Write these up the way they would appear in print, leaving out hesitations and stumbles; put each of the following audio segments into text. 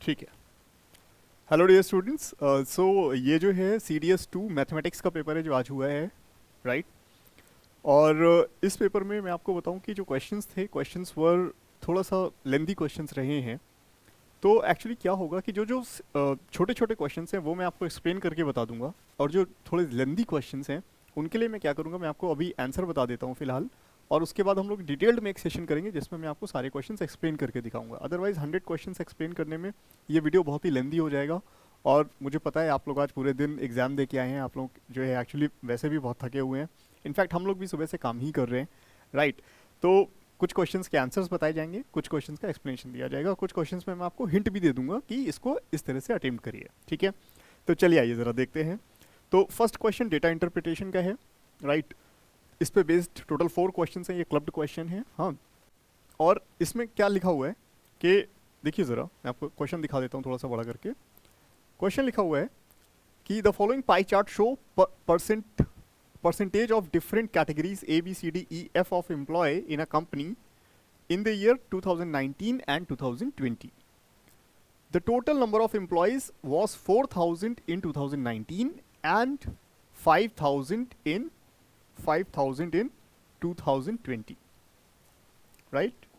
ठीक है। Hello dear students, सो ये जो है CDS 2 मैथमेटिक्स का पेपर है जो आज हुआ है, राइट। और इस पेपर में मैं आपको बताऊं कि जो क्वेश्चंस थे, क्वेश्चंस वर थोड़ा सा लेंदी क्वेश्चंस रहे हैं। तो एक्चुअली क्या होगा कि जो जो छोटे छोटे क्वेश्चंस हैं वो मैं आपको एक्सप्लेन करके बता दूंगा, और जो थोड़े लेंदी क्वेश्चंस हैं उनके लिए मैं क्या करूंगा, मैं आपको अभी आंसर बता देता हूं फिलहाल। और उसके बाद हम लोग डिटेल्ड में एक सेशन करेंगे जिसमें मैं आपको सारे क्वेश्चंस एक्सप्लेन करके दिखाऊंगा। अदरवाइज 100 क्वेश्चंस एक्सप्लेन करने में ये वीडियो बहुत ही लेंदी हो जाएगा। और मुझे पता है आप लोग आज पूरे दिन एग्जाम दे के आए हैं, आप लोग जो है एक्चुअली वैसे भी बहुत थके हुए हैं। इनफैक्ट हम लोग भी सुबह से काम ही कर रहे हैं, राइट। तो कुछ क्वेश्चंस के आंसर्स बताए जाएंगे, कुछ क्वेश्चंस का एक्सप्लेनेशन दिया जाएगा, और कुछ क्वेश्चंस में मैं आपको हिंट भी दे दूंगा कि इसको इस तरह से अटेम्प्ट करिए, ठीक है। तो चलिए आइए ज़रा देखते हैं। तो फर्स्ट क्वेश्चन डेटा इंटरप्रिटेशन का है, राइट। इस पे बेस्ड टोटल 4 क्वेश्चन हैं, ये क्लब्ड क्वेश्चन है, हाँ। और इसमें क्या लिखा हुआ है कि देखिए ज़रा, मैं आपको क्वेश्चन दिखा देता हूँ थोड़ा सा बड़ा करके। क्वेश्चन लिखा हुआ है कि the following pie chart show percentage of different categories A, B, C, D, E, F of employee in a company in the year 2019 and 2020. The total number of employees was 4,000 in 2019 and 5,000 in 2020, right?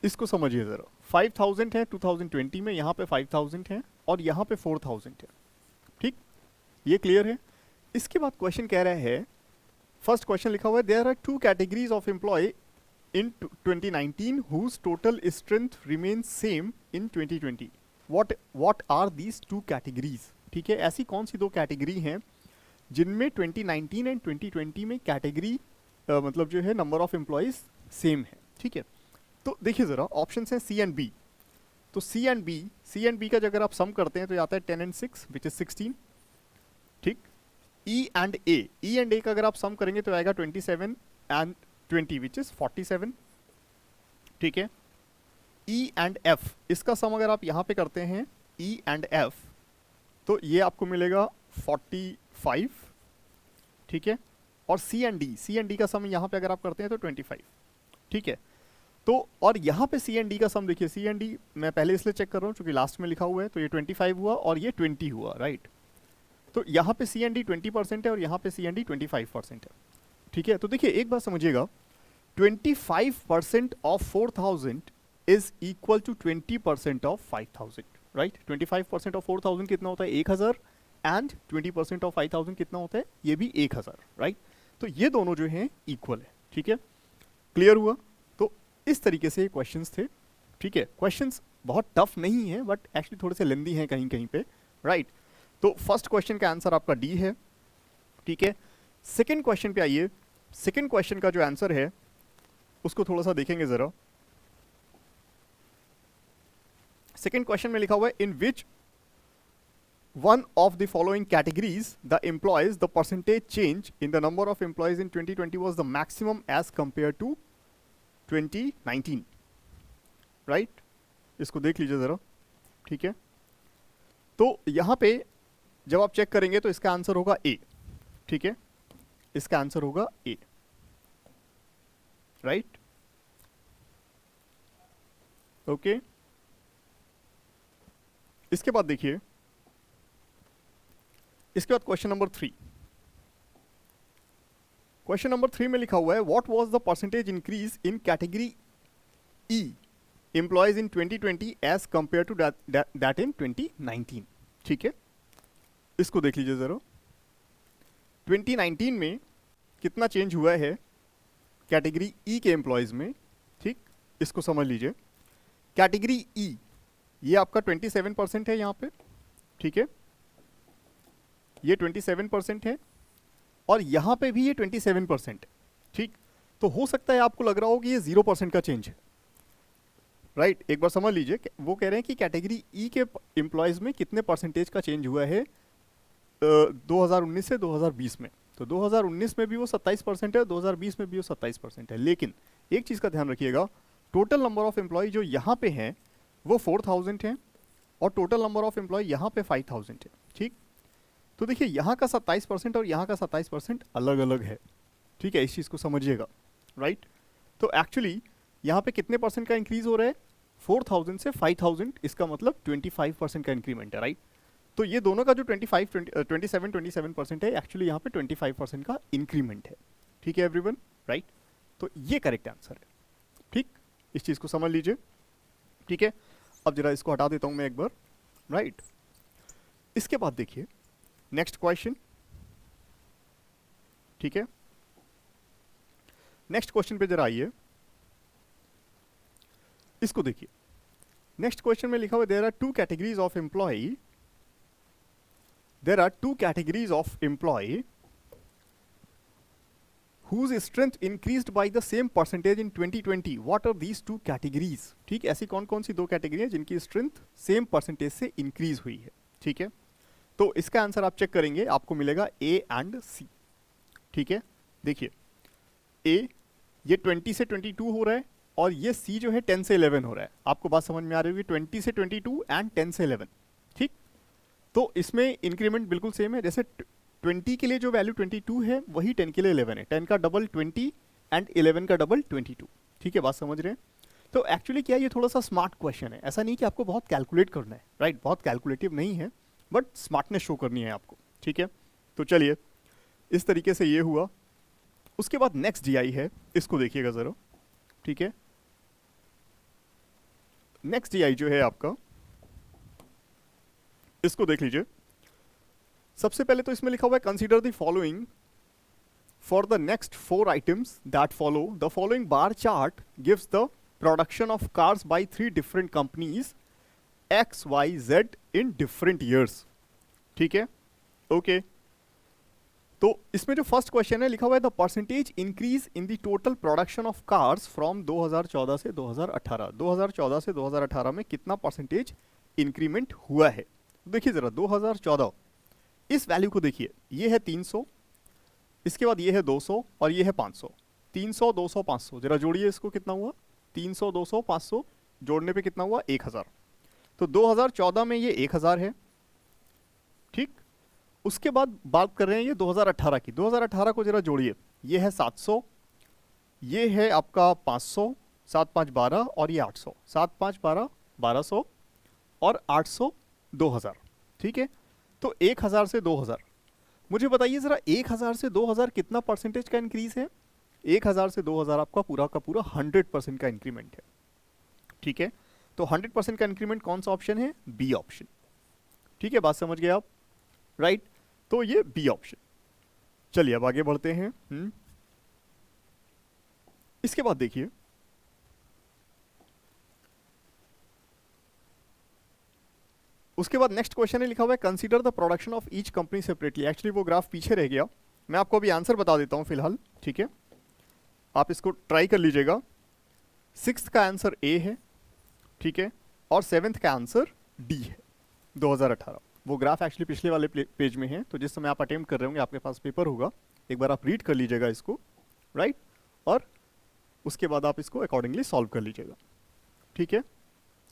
इसको समझिए ज़रा, 5,000 है 2020 में, यहाँ पे 5,000 है और यहाँ पे 4,000 है, ठीक। ये क्लियर है। इसके बाद क्वेश्चन कह रहा है, फर्स्ट क्वेश्चन लिखा हुआ है there are 2 categories of employ in 2019 whose total strength remain same in 2020। What are these 2 categories, ठीक है। ऐसी कौन सी 2 कैटेगरी हैं जिनमें 2019 एंड 2020 में कैटेगरी मतलब जो है नंबर ऑफ एम्प्लॉयज सेम है, ठीक है। तो देखिए ज़रा, ऑप्शन है सी एंड बी। तो सी एंड बी का अगर आप सम करते हैं तो आता है 10 and 6 विच इज 16, ठीक। ई एंड ए का अगर आप सम करेंगे तो आएगा 27 and 20 विच इज 47, ठीक है। ई एंड एफ, इसका सम अगर आप यहाँ पे करते हैं ई एंड एफ तो ये आपको मिलेगा 45, ठीक है। और सी एंड डी का सम यहाँ पे अगर आप करते हैं तो 25, ठीक है। तो और यहाँ पे सी एंड डी का सम देखिए, सी एंड डी मैं पहले इसलिए चेक कर रहा हूँ क्योंकि लास्ट में लिखा हुआ है, तो ये 25 हुआ और ये 20 हुआ, राइट। तो यहाँ पे सी एंड डी 20% है और यहाँ पे सी एंड डी 25% है, ठीक है। तो देखिए एक बात समझिएगा, 25% of 4,000 is equal to 20% of 5,000, right. 25% of 4,000 कितना होता है 1,000 एंड 20% ऑफ 5,000 कितना होता है ये भी 1,000, राइट। तो ये दोनों जो हैं इक्वल है, ठीक है। क्लियर हुआ। तो इस तरीके से क्वेश्चंस थे, ठीक है। क्वेश्चंस बहुत टफ नहीं है बट एक्चुअली थोड़े से लेंदी हैं कहीं कहीं पे, राइट। तो फर्स्ट क्वेश्चन का आंसर आपका डी है, ठीक है। सेकंड क्वेश्चन पे आइए। सेकंड क्वेश्चन का जो आंसर है उसको थोड़ा सा देखेंगे जरा। सेकंड क्वेश्चन में लिखा हुआ है in which one of the following categories the employees the percentage change in the number of employees in 2020 was the maximum as compare to 2019, right. इसको देख लीजिए जरा, ठीक है। तो यहां पे जब आप चेक करेंगे तो इसका आंसर होगा ए, ठीक है। इसका आंसर होगा ए, राइट, ओके। इसके बाद देखिए, इसके बाद क्वेश्चन नंबर 3। क्वेश्चन नंबर 3 में लिखा हुआ है what was the percentage increase in category E employees in 2020 as compare to that in 2019, ठीक है। इसको देख लीजिए जरा, 2019 में कितना चेंज हुआ है कैटेगरी ई के एम्प्लॉयज में, ठीक। इसको समझ लीजिए। कैटेगरी ई ये आपका 27% है यहाँ पे, ठीक है। ये 27% है और यहाँ पे भी ये 27%, ठीक। तो हो सकता है आपको लग रहा हो कि ये 0% का चेंज है, राइट। एक बार समझ लीजिए, वो कह रहे हैं कि कैटेगरी ई के एम्प्लॉयज में कितने परसेंटेज का चेंज हुआ है 2019 से 2020 में। तो 2019 में भी वो 27% है, 2020 में भी वो 27% है। लेकिन एक चीज़ का ध्यान रखिएगा, टोटल नंबर ऑफ एम्प्लॉय जो यहाँ पे हैं वो 4,000 है और टोटल नंबर ऑफ एम्प्लॉय यहाँ पे 5,000 है, ठीक। तो देखिए यहाँ का 27% और यहाँ का 27% अलग अलग है, ठीक है। इस चीज़ को समझिएगा, राइट। तो एक्चुअली यहाँ पे कितने परसेंट का इंक्रीज हो रहा है 4000 से 5000, इसका मतलब 25% का इंक्रीमेंट है, राइट। तो ये दोनों का जो 27% है, एक्चुअली यहाँ पे 25% का इंक्रीमेंट है। ठीक है एवरीवन, राइट। तो ये करेक्ट आंसर है। ठीक, इस चीज़ को समझ लीजिए। ठीक है, अब जरा इसको हटा देता हूँ मैं एक बार, राइट। इसके बाद देखिए नेक्स्ट क्वेश्चन। ठीक है, नेक्स्ट क्वेश्चन पे जरा आइए, इसको देखिए। नेक्स्ट क्वेश्चन में लिखा हुआ there are two categories of employ, there are two categories of employee whose strength increased by the same percentage in 2020. What are these two categories? ठीक, ऐसी कौन कौन सी दो कैटेगरी है जिनकी स्ट्रेंथ सेम परसेंटेज से इंक्रीज हुई है? ठीक है, तो इसका आंसर आप चेक करेंगे, आपको मिलेगा ए एंड सी। ठीक है, देखिए ए ये 20 से 22 हो रहा है, और ये सी जो है 10 से 11 हो रहा है। आपको बात समझ में आ रही होगी, 20 से 22 एंड 10 से 11। ठीक, तो इसमें इंक्रीमेंट बिल्कुल सेम है। जैसे 20 के लिए जो वैल्यू 22 है वही 10 के लिए 11 है। 10 का डबल 20 एंड 11 का डबल 22। ठीक है, बात समझ रहे हैं? तो एक्चुअली क्या, ये थोड़ा सा स्मार्ट क्वेश्चन है। ऐसा नहीं कि आपको बहुत कैलकुलेट करना है, राइट, बहुत कैलकुलेटिव नहीं है, बट स्मार्टनेस शो करनी है आपको। ठीक है, तो चलिए इस तरीके से ये हुआ। उसके बाद नेक्स्ट जीआई है, इसको देखिएगा जरा। ठीक है, नेक्स्ट जीआई जो है आपका, इसको देख लीजिए। सबसे पहले तो इसमें लिखा हुआ है consider the following for the next 4 items that follow. The following bar chart gives the production of cars by 3 different companies X Y Z in different years. ठीक है, ओके। तो इसमें जो फर्स्ट क्वेश्चन है लिखा हुआ है the percentage increase in the total production of cars from 2014 से 2018। 2014 से 2018 में कितना परसेंटेज इंक्रीमेंट हुआ है? देखिए जरा 2014, इस वैल्यू को देखिए, ये है 300, इसके बाद ये है 200 और ये है 500। 300 200 500, जरा जोड़िए इसको, कितना हुआ? 300 200 500 जोड़ने पे कितना हुआ? 1000। तो 2014 में ये 1000 है। ठीक, उसके बाद बात कर रहे हैं ये 2018 की। 2018 को जरा जोड़िए, ये है 700, ये है आपका 500, 7 5 12 और ये 800, 7 5 12 1200 और 800 2000। ठीक है, तो 1000 से 2000, मुझे बताइए जरा 1000 से 2000 कितना परसेंटेज का इंक्रीज है? 1000 से 2000 आपका पूरा का पूरा 100% का इंक्रीमेंट है। ठीक है, तो 100% का इंक्रीमेंट कौन सा ऑप्शन है? B option. ठीक है, बात समझ गए आप, राइट। तो ये बी ऑप्शन। चलिए अब आगे बढ़ते हैं। इसके बाद देखिए, उसके बाद नेक्स्ट क्वेश्चन है लिखा हुआ है consider the production of each company separately. Actually वो ग्राफ पीछे रह गया, मैं आपको अभी आंसर बता देता हूं फिलहाल। ठीक है, आप इसको ट्राई कर लीजिएगा। 6th का आंसर ए है, ठीक है, और 7th का आंसर डी है 2018। वो ग्राफ एक्चुअली पिछले वाले पेज में है, तो जिस समय आप अटेम्प्ट कर रहे होंगे आपके पास पेपर होगा, एक बार आप रीड कर लीजिएगा इसको, राइट, और उसके बाद आप इसको अकॉर्डिंगली सॉल्व कर लीजिएगा। ठीक है,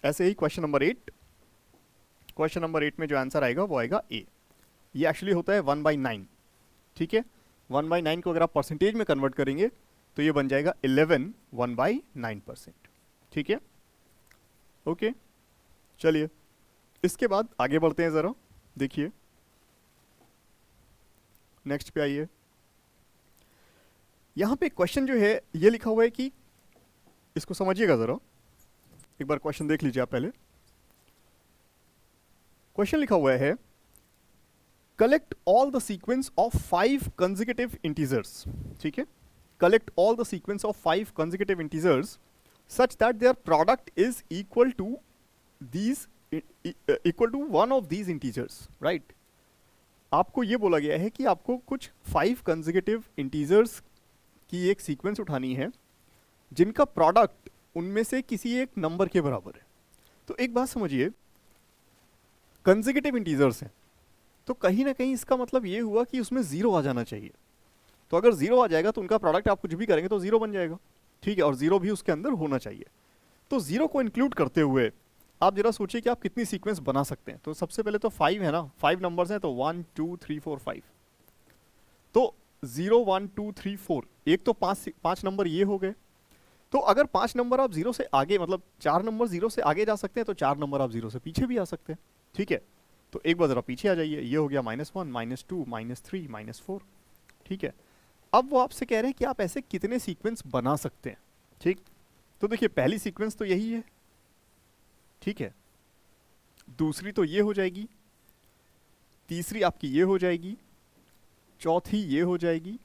ऐसे ही क्वेश्चन नंबर 8, क्वेश्चन नंबर 8 में जो आंसर आएगा वो आएगा ए। ये एक्चुअली होता है 1/9। ठीक है, 1/9 को अगर आप परसेंटेज में कन्वर्ट करेंगे तो ये बन जाएगा 11 1/9%। ठीक है, ओके। चलिए इसके बाद आगे बढ़ते हैं जरा। देखिए नेक्स्ट पे आइए। यहां पे क्वेश्चन जो है ये लिखा हुआ है कि, इसको समझिएगा जरा, एक बार क्वेश्चन देख लीजिए आप पहले। क्वेश्चन लिखा हुआ है collect all the sequence of 5 consecutive integers. ठीक है, collect all the sequence of 5 consecutive integers such that their product is equal to these equal to one of these integers. Right, आपको ये बोला गया है कि आपको कुछ 5 कंसेक्यूटिव इंटीजर्स की एक सीक्वेंस उठानी है जिनका प्रोडक्ट उनमें से किसी एक नंबर के बराबर है। तो एक बात समझिए, कंसेक्यूटिव इंटीजर्स हैं तो कहीं ना कहीं इसका मतलब ये हुआ कि उसमें 0 आ जाना चाहिए। तो अगर 0 आ जाएगा तो उनका प्रोडक्ट आप कुछ भी करेंगे तो 0 बन जाएगा। ठीक है, और 0 भी उसके अंदर होना चाहिए। तो 0 को इंक्लूड करते हुए आप जरा सोचिए कि आप कितनी सीक्वेंस बना सकते हैं। तो सबसे पहले तो 5 है ना, 5 नंबर्स हैं, तो 1 2 3 4 5। तो 0 1 2 3 4, एक तो 5 नंबर ये हो गए। तो अगर 5 नंबर आप 0 से आगे, मतलब 4 नंबर 0 से आगे जा सकते हैं, तो 4 नंबर आप 0 से पीछे भी आ सकते हैं। ठीक है, तो एक बार जरा पीछे आ जाइए, ये हो गया -1, -2, -3, -4। ठीक है, अब वो आपसे कह रहे हैं कि आप ऐसे कितने सीक्वेंस बना सकते हैं। ठीक, तो देखिए पहली सीक्वेंस तो यही है, ठीक है, दूसरी तो ये हो जाएगी, तीसरी आपकी ये हो जाएगी, चौथी ये हो जाएगी,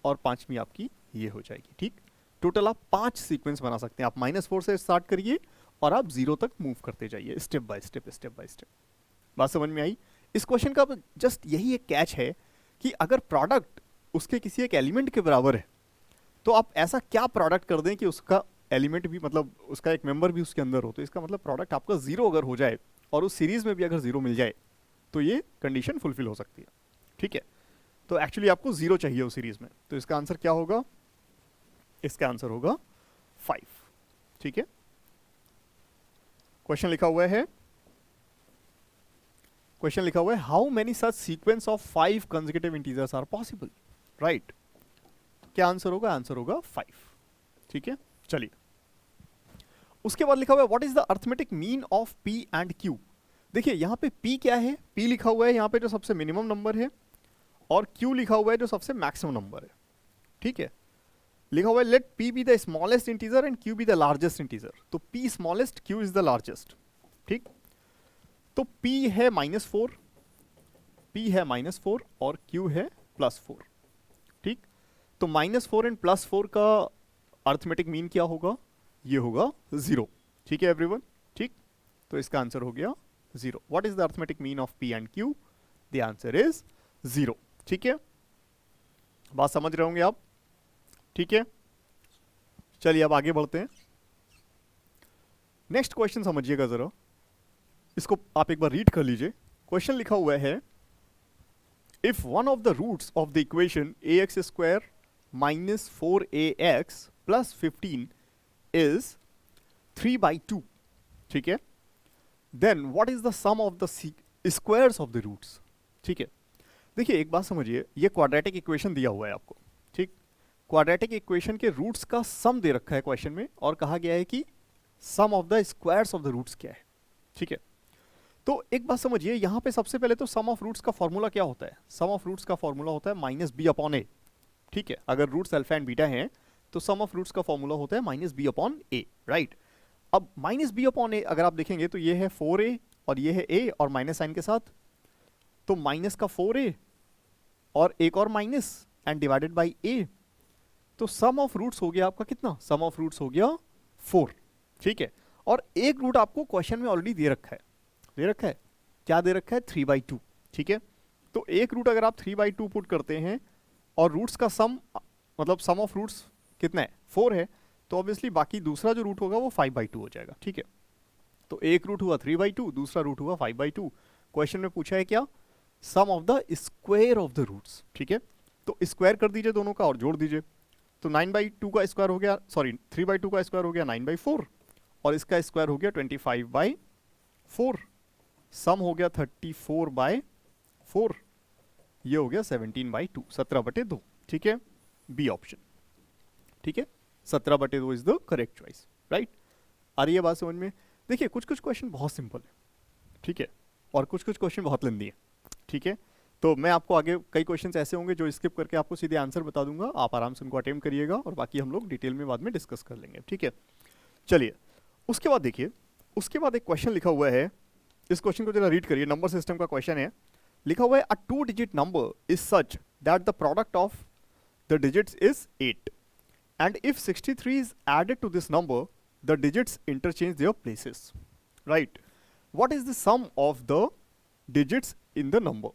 और पांचवी आपकी ये हो जाएगी। ठीक, टोटल आप 5 सीक्वेंस बना सकते हैं। आप -4 से स्टार्ट करिए और आप 0 तक मूव करते जाइए, step by step, step by step. बात समझ में आई? इस क्वेश्चन का जस्ट यही एक कैच है कि अगर प्रोडक्ट उसके किसी एक एलिमेंट के बराबर है, तो आप ऐसा क्या प्रोडक्ट कर दें कि उसका एलिमेंट भी, मतलब उसका एक मेंबर भी उसके अंदर हो। तो इसका मतलब प्रोडक्ट आपका 0 अगर हो जाए और उस सीरीज में भी अगर 0 मिल जाए, तो ये कंडीशन फुलफिल हो सकती है। ठीक है, तो एक्चुअली आपको 0 चाहिए उस सीरीज में, तो इसका आंसर क्या होगा? इसका आंसर होगा 5। ठीक है, क्वेश्चन लिखा हुआ है, क्वेश्चन लिखा हुआ है how many such sequence of 5 consecutive integers are possible, right? क्या आंसर होगा? आंसर होगा 5। ठीक है, चलिए उसके बाद लिखा हुआ है what is the arithmetic mean of P and Q. देखिए यहां पे पी क्या है, पी लिखा हुआ है यहां पे जो सबसे मिनिमम नंबर है, और क्यू लिखा हुआ है जो सबसे मैक्सिमम नंबर है। ठीक है, लिखा हुआ है let P be the smallest integer and Q be the largest integer. तो P smallest, Q is the largest. ठीक, तो P है -4, P है -4 और Q है +4। ठीक, तो -4 एंड +4 का अर्थमेटिक मीन क्या होगा? ये होगा 0। ठीक है एवरीवन, ठीक, तो इसका आंसर हो गया 0। What is the arithmetic mean of P and Q? The answer is 0। ठीक है, बात समझ रहे होंगे आप? ठीक है, चलिए अब आगे बढ़ते हैं। नेक्स्ट क्वेश्चन समझिएगा जरा, इसको आप एक बार रीड कर लीजिए। क्वेश्चन लिखा हुआ है if one of the roots of the equation ax square -4ax plus 15 is 3/2, ठीक है, then what is the sum of the squares of the roots. ठीक है, देखिए एक बात समझिए, ये क्वाड्रेटिक इक्वेशन दिया हुआ है आपको। ठीक, क्वाड्रेटिक इक्वेशन के रूट्स का सम दे रखा है क्वेश्चन में, और कहा गया है कि sum of the squares of the roots क्या है। ठीक है, तो एक बात समझिए, यहां पे सबसे पहले तो सम ऑफ रूट्स का फॉर्मूला क्या होता है? सम ऑफ रूट्स का फॉर्मूला होता है -b/a। ठीक है, अगर रूट्स अल्फा एंड बीटा हैं तो सम ऑफ रूट्स का फॉर्मूला होता है -b/a, राइट? अब -b/a अगर आप देखेंगे तो ये है 4a और ये है a और माइनस साइन के साथ, तो माइनस का 4a और एक और minus and divided by a, तो सम ऑफ रूट्स हो गया आपका कितना? सम ऑफ रूट्स हो गया 4। ठीक है, और एक रूट आपको क्वेश्चन में ऑलरेडी दे रखा है, दे रखा है, क्या दे रखा है? 3/2। ठीक है, तो एक रूट अगर आप 3/2 पुट करते हैं और रूट्स का सम, मतलब सम ऑफ रूट्स कितना है? 4 है, तो ऑब्वियसली बाकी दूसरा जो रूट होगा वो 5/2 हो जाएगा। ठीक है, तो एक रूट हुआ 3/2, दूसरा रूट हुआ 5/2। क्वेश्चन में पूछा है क्या? Sum of the square of the roots. ठीक है, तो स्क्वायर कर दीजिए दोनों का और जोड़ दीजिए, तो 9/2 का स्क्वायर हो गया, सॉरी 3/2 का स्क्वायर हो गया 9/4, और इसका स्क्वायर हो गया 25/4, सम हो गया 34/4, ये हो गया 17/2, 17/2। ठीक है, बी ऑप्शन। ठीक है, 17/2 is the correct choice, right? आ रही है बात समझ में? देखिए कुछ कुछ क्वेश्चन बहुत सिंपल है, ठीक है, और कुछ कुछ क्वेश्चन बहुत लेंदी है। ठीक है, तो मैं आपको आगे कई क्वेश्चन ऐसे होंगे जो स्किप करके आपको सीधे आंसर बता दूंगा, आप आराम से उनको अटेम्प्ट करिएगा, और बाकी हम लोग डिटेल में बाद में डिस्कस कर लेंगे। ठीक है, चलिए उसके बाद देखिए, उसके बाद एक क्वेश्चन लिखा हुआ है, इस क्वेश्चन को जरा रीड करिए। नंबर सिस्टम का क्वेश्चन है, लिखा हुआ है a 2 digit number is such that the product of the digits is 8 and if 63 is added to this number the digits interchange their places, right? What is the sum of the digits in the number?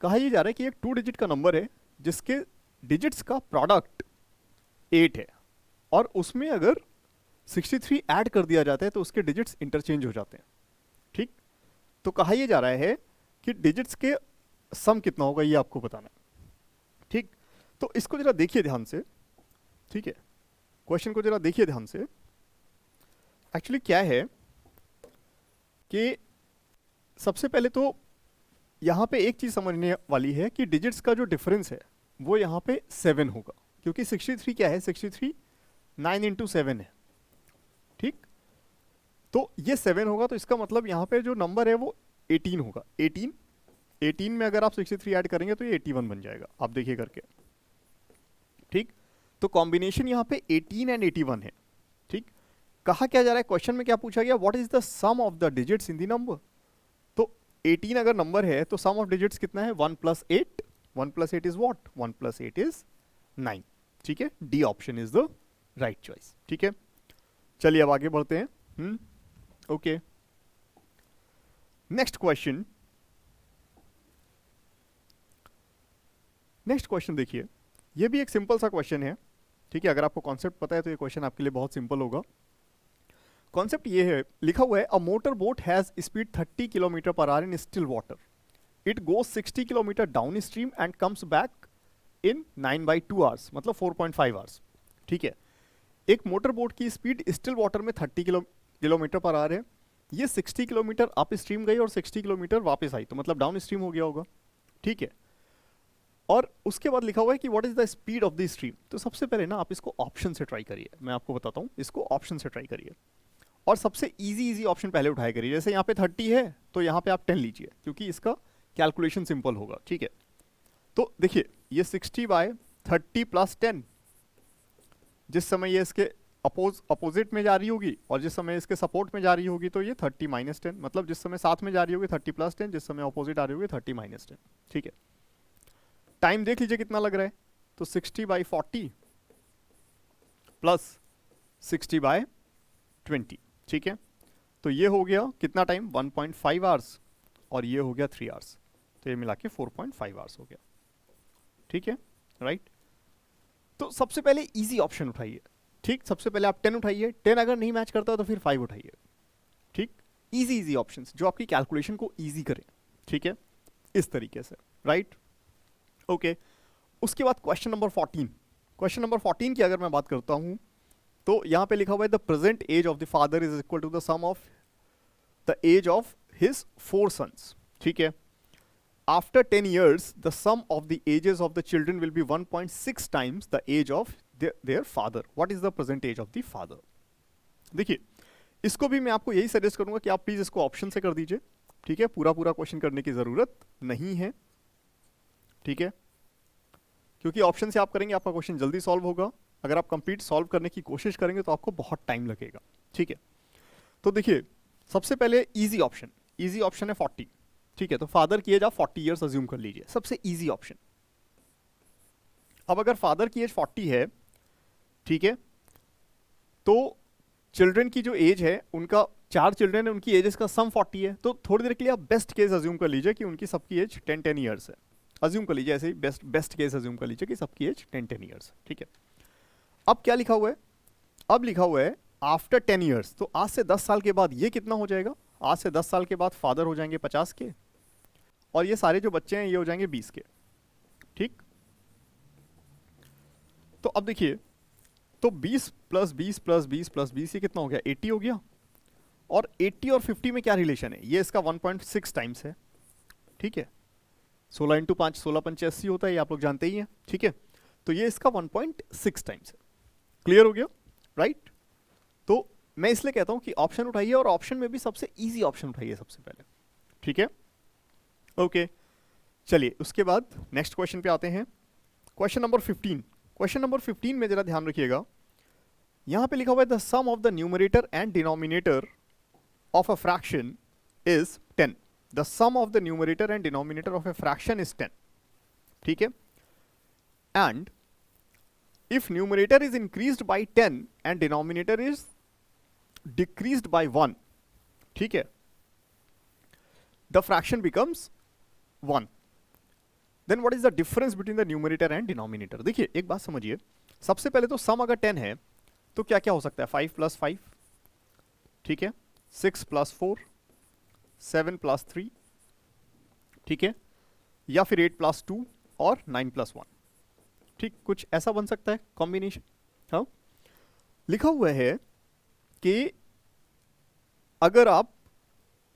कहा यह जा रहा है कि एक 2 digit का number है जिसके डिजिट्स का प्रोडक्ट 8 है, और उसमें अगर 63 ऐड कर दिया जाता है तो उसके डिजिट्स इंटरचेंज हो जाते हैं। ठीक, तो कहा यह जा रहा है कि डिजिट्स के सम कितना होगा ये आपको बताना है। ठीक, तो इसको जरा देखिए ध्यान से। ठीक है, क्वेश्चन को जरा देखिए ध्यान से। एक्चुअली क्या है कि सबसे पहले तो यहां पे एक चीज समझने वाली है कि डिजिट्स का जो डिफरेंस है वो यहां पे 7 होगा, क्योंकि 63 क्या है? 63 9 इंटू 7 है, ठीक। तो ये 7 होगा, तो इसका मतलब यहाँ पे जो नंबर है वो 18 होगा। 18 में अगर आप 63 ऐड करेंगे तो ये 81 बन जाएगा, आप देखिए करके, ठीक। तो कॉम्बिनेशन यहाँ पे 18 एंड 81 है, ठीक। कहा क्या जा रहा है, क्वेश्चन में क्या पूछा गया, what is the sum of the digits in the number. तो 18 अगर नंबर है तो सम ऑफ डिजिट्स कितना है, 1 plus 8। 1 plus 8 is what, 1 plus 8 is 9, ठीक है। D option is the right choice, ठीक है। चलिए अब आगे बढ़ते हैं। Okay, next question. Next question देखिए, ये भी एक सिंपल सा क्वेश्चन है, ठीक है। अगर आपको कॉन्सेप्ट पता है तो ये क्वेश्चन आपके लिए बहुत सिंपल होगा। कॉन्सेप्ट ये है, लिखा हुआ है a motor boat has speed 30 kilometre per hour in still water, it goes 60 kilometre down stream and comes back in 9/2 hours, मतलब 4.5 आवर्स, ठीक है। एक मोटर बोट की स्पीड स्टिल वाटर में 30 किलोमीटर पर आवर है, ये 60 किलोमीटर अप स्ट्रीम गई और 60 किलोमीटर वापस आई, तो मतलब डाउन स्ट्रीम हो गया होगा, ठीक है। और उसके बाद लिखा हुआ है कि what is the speed of the stream. तो सबसे पहले ना आप इसको ऑप्शन से ट्राई करिए, मैं आपको बताता हूँ, इसको ऑप्शन से ट्राई करिए और सबसे इजी ऑप्शन पहले उठाया करिए। जैसे यहाँ पे 30 है तो यहाँ पे आप 10 लीजिए, क्योंकि इसका कैलकुलेशन सिंपल होगा, ठीक है। तो देखिए ये 60/30 प्लस 10, जिस समय ये इसके अपोजिट में जा रही होगी और जिस समय इसके सपोर्ट में जा रही होगी तो ये 30 माइनस 10, मतलब जिस समय साथ में जा रही होगी 30 प्लस 10, जिस समय अपोजिट आ रही होगी 30 माइनस 10, ठीक है। टाइम देख लीजिए कितना लग रहा है, तो 60/40 प्लस 60/20, ठीक है। तो ये हो गया कितना टाइम, 1.5 आवर्स, और ये हो गया 3 आवर्स, तो ये मिला के 4.5 आवर्स हो गया, ठीक है, राइट। तो सबसे पहले इजी ऑप्शन उठाइए, ठीक। सबसे पहले आप 10 उठाइए, 10 अगर नहीं मैच करता तो फिर 5 उठाइए, ठीक। इजी ऑप्शंस जो आपकी कैलकुलेशन को इजी करें, ठीक है, इस तरीके से, राइट। ओके, उसके बाद क्वेश्चन नंबर 14। क्वेश्चन नंबर 14 की अगर मैं बात करता हूं तो यहां पे लिखा हुआ है the present age of the father is equal to the sum of the age of his 4 sons, ठीक है। After 10 years the sum of the ages of the children will be 1.6 times the age of their father. What is the present age of the father? देखिए इसको भी मैं आपको यही suggest करूंगा कि आप प्लीज इसको ऑप्शन से कर दीजिए, ठीक है। पूरा क्वेश्चन करने की जरूरत नहीं है, ठीक है, क्योंकि ऑप्शन से आप करेंगे आपका क्वेश्चन जल्दी सॉल्व होगा। अगर आप कंप्लीट सॉल्व करने की कोशिश करेंगे तो आपको बहुत टाइम लगेगा, ठीक है। तो देखिए सबसे पहले इजी ऑप्शन है 40, ठीक है। तो फादर की एज आप 40 ईयर्स अज्यूम कर लीजिए, सबसे इजी ऑप्शन। अब अगर फादर की एज 40 है, ठीक है, तो चिल्ड्रन की जो एज है, उनका 4 चिल्ड्रन है, उनकी एजेस का सम 40 है, तो थोड़ी देर के लिए आप बेस्ट केस अज्यूम कर लीजिए कि उनकी सबकी एज 10 ईयर्स है। अज्यूम कर लीजिए ऐसे ही बेस्ट केस अज्यूम कर लीजिए कि सबकी एज 10 ईयर्स है, ठीक है। अब क्या लिखा हुआ है, अब लिखा हुआ है आफ्टर 10 ईयर्स, तो आज से 10 साल के बाद ये कितना हो जाएगा, आज से 10 साल के बाद फादर हो जाएंगे 50 के, और ये सारे जो बच्चे हैं ये हो जाएंगे 20 के, ठीक। तो अब देखिए, तो 20 प्लस 20 प्लस 20 प्लस 20 ये कितना हो गया, 80 हो गया। और 80 और 50 में क्या रिलेशन है, ये इसका 1.6 टाइम्स है, ठीक है। 16 इंटू 5 16 पंचे 80 होता है, ये आप लोग जानते ही हैं, ठीक है। तो ये इसका 1.6 टाइम्स है। क्लियर हो गया, राइट। तो मैं इसलिए कहता हूं कि ऑप्शन उठाइए, और ऑप्शन में भी सबसे इजी ऑप्शन उठाइए सबसे पहले, ठीक है। ओके, चलिए उसके बाद नेक्स्ट क्वेश्चन पे आते हैं। Question number 15। क्वेश्चन नंबर 15 में जरा ध्यान रखिएगा, यहां पे लिखा हुआ है the sum of the numerator and denominator of a fraction is 10। The sum of the numerator and denominator of a fraction is 10, ठीक है। And if numerator is increased by 10 and denominator is decreased by 1, ठीक है, the fraction becomes 1। Then what is the difference between the numerator and denominator. देखिए एक बात समझिए, सबसे पहले तो सम अगर 10 है तो क्या क्या हो सकता है, 5 प्लस 5, ठीक है, 6 प्लस 4, 7 प्लस 3, ठीक है, या फिर 8 प्लस 2 और 9 प्लस 1, ठीक, कुछ ऐसा बन सकता है कॉम्बिनेशन। हाँ, लिखा हुआ है कि अगर आप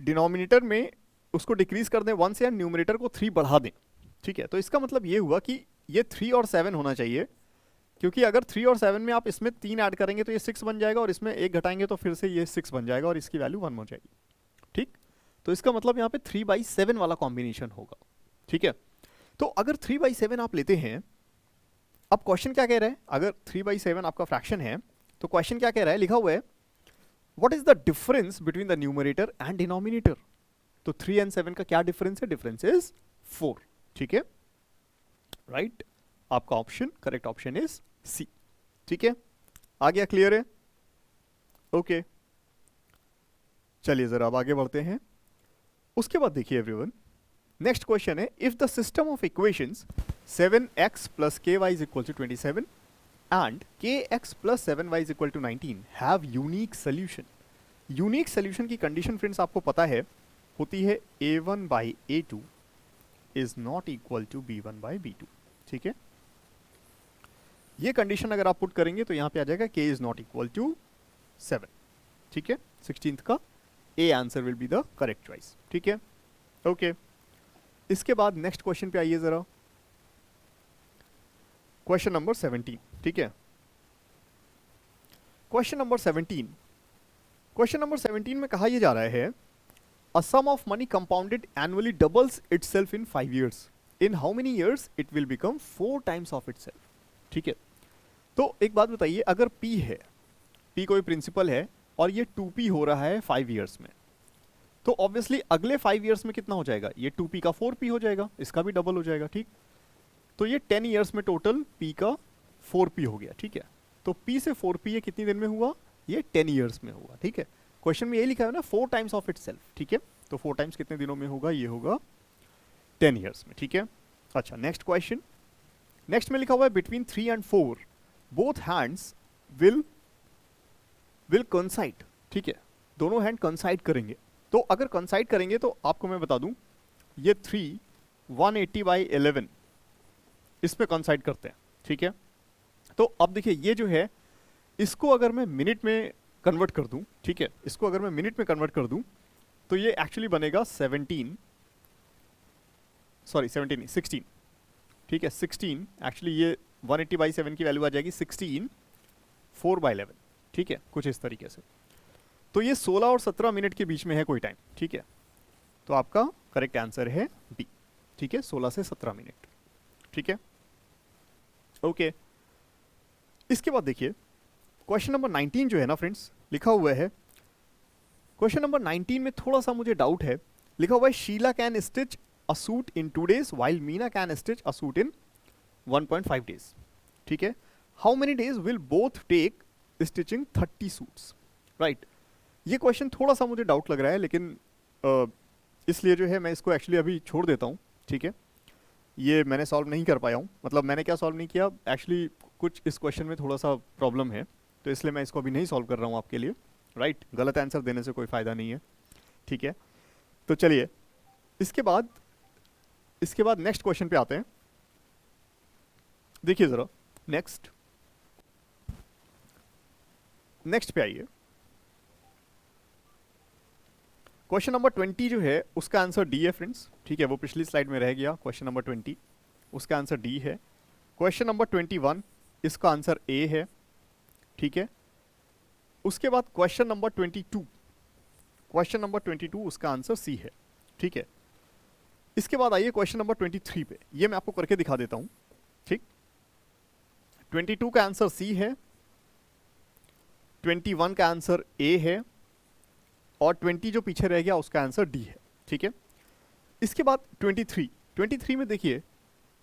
डिनोमिनेटर में उसको डिक्रीज कर दें 1 से, या न्यूमरेटर को 3 बढ़ा दें, ठीक है, तो इसका मतलब ये हुआ कि ये 3 और 7 होना चाहिए, क्योंकि अगर 3 और 7 में आप इसमें 3 ऐड करेंगे तो ये 6 बन जाएगा, और इसमें 1 घटाएंगे तो फिर से ये 6 बन जाएगा, और इसकी वैल्यू 1 हो जाएगी। ठीक, तो इसका मतलब यहाँ पे 3/7 वाला कॉम्बिनेशन होगा। ठीक है, तो अगर 3/7 आप लेते हैं, अब क्वेश्चन क्या कह रहा है, अगर 3/7 आपका फ्रैक्शन है तो क्वेश्चन क्या कह रहा है, लिखा हुआ है what is the difference between the numerator and denominator. तो 3 एंड 7 का क्या डिफरेंस है, डिफरेंस इज 4। ठीक है, राइट, आपका option, correct option is C. ठीक है, आ गया, क्लियर है? ओके, चलिए जरा अब आगे बढ़ते हैं। उसके बाद देखिए एवरीवन, नेक्स्ट क्वेश्चन है, if the system of equations 7x plus ky is equal to 27 and kx plus 7y is equal to 19 have unique solution। Unique solution की कंडीशन फ्रेंड्स आपको पता है होती है a1 by a2 is not equal to b1 by b2। ठीक है, ये condition अगर आप पुट करेंगे तो यहां पे आ जाएगा k is not equal to 7। ठीक है, 16th का A answer will be the correct choice. ठीक है, ओके, इसके बाद नेक्स्ट क्वेश्चन पे आइए जरा, क्वेश्चन नंबर 17। ठीक है, क्वेश्चन नंबर 17, क्वेश्चन नंबर 17 में कहा यह जा रहा है a sum of money compounded annually doubles itself in 5 years, in how many years it will become 4 times of itself. ठीक है, तो एक बात बताइए, अगर P है, P कोई प्रिंसिपल है और ये 2P हो रहा है 5 years में, तो ऑब्वियसली अगले 5 years में कितना हो जाएगा, ये 2P का 4P हो जाएगा, इसका भी डबल हो जाएगा। ठीक, तो ये 10 years में टोटल P का 4P हो गया। ठीक है, तो P से 4P ये कितनी दिन में हुआ, ये 10 years में हुआ। ठीक है, क्वेश्चन में ये लिखा है ना 4 times ऑफ इटसेल्फ। ठीक है, तो 4 times कितने दिनों में होगा, ये होगा 10 years में। ठीक है, अच्छा, नेक्स्ट क्वेश्चन, नेक्स्ट में लिखा हुआ है between 3 and 4 both hands will कंसाइड। ठीक है, दोनों हैंड कंसाइड करेंगे, तो अगर कंसाइड करेंगे तो आपको मैं बता दूं, ये 3 180/11 इसमें कंसाइड करते हैं। ठीक है, तो अब देखिए ये जो है, इसको अगर मैं मिनट में कन्वर्ट कर दूं, ठीक है, इसको अगर मैं मिनट में कन्वर्ट कर दूं तो ये एक्चुअली बनेगा 17 नहीं 16। ठीक है, 16 एक्चुअली ये 180/7 की वैल्यू आ जाएगी 16 4/11। ठीक है, कुछ इस तरीके से, तो ये 16 और 17 मिनट के बीच में है कोई टाइम। ठीक है, तो आपका करेक्ट आंसर है बी। ठीक है, 16 से 17 मिनट। ठीक है, ओके, इसके बाद देखिए क्वेश्चन नंबर 19 जो है ना फ्रेंड्स, लिखा हुआ है, क्वेश्चन नंबर 19 में थोड़ा सा मुझे डाउट है, लिखा हुआ है Sheela can stitch a suit in 2 days while Meena can stitch a suit in 1.5 days। ठीक है, how many days will both take stitching 30 suits, right. ये क्वेश्चन थोड़ा सा मुझे डाउट लग रहा है, लेकिन इसलिए जो है मैं इसको एक्चुअली अभी छोड़ देता हूँ। ठीक है, ये मैंने सॉल्व नहीं कर पाया हूँ, मतलब मैंने क्या सॉल्व नहीं किया, एक्चुअली कुछ इस क्वेश्चन में थोड़ा सा प्रॉब्लम है, तो इसलिए मैं इसको अभी नहीं सॉल्व कर रहा हूँ आपके लिए, राइट। गलत आंसर देने से कोई फ़ायदा नहीं है। ठीक है, तो चलिए इसके बाद नेक्स्ट क्वेश्चन पे आते हैं। देखिए ज़रा, नेक्स्ट पे आइए, क्वेश्चन नंबर 20 जो है उसका आंसर डी है फ्रेंड्स। ठीक है, वो पिछली स्लाइड में रह गया, क्वेश्चन नंबर 20 उसका आंसर डी है। क्वेश्चन नंबर 21 इसका आंसर ए है। ठीक है, उसके बाद क्वेश्चन नंबर 22 उसका आंसर सी है। ठीक है, इसके बाद आइए क्वेश्चन नंबर 23 पे, ये मैं आपको करके दिखा देता हूं। ठीक, 22 का आंसर सी है, 21 का आंसर ए है, और 20 जो पीछे रह गया उसका आंसर डी है। ठीक है, इसके बाद 23 में देखिए,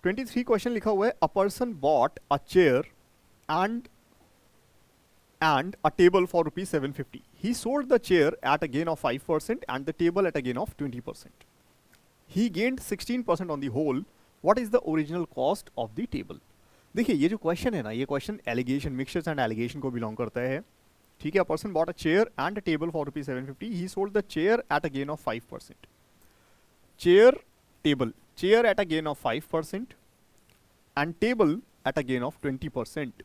23 क्वेश्चन लिखा हुआ है, a person bought a chair and a table for rupees 750. He sold the chair at a gain of 5% and the table at a gain of 20%. He gained 16% on the whole. What is the original cost of the table? देखिए ये जो question है ना, ये question allegation, mixtures and allegation को belong करता है। ठीक है, a person bought a chair and a table for rupees 750. He sold the chair at a gain of 5%. Chair at a gain of 5% and table at a gain of 20%.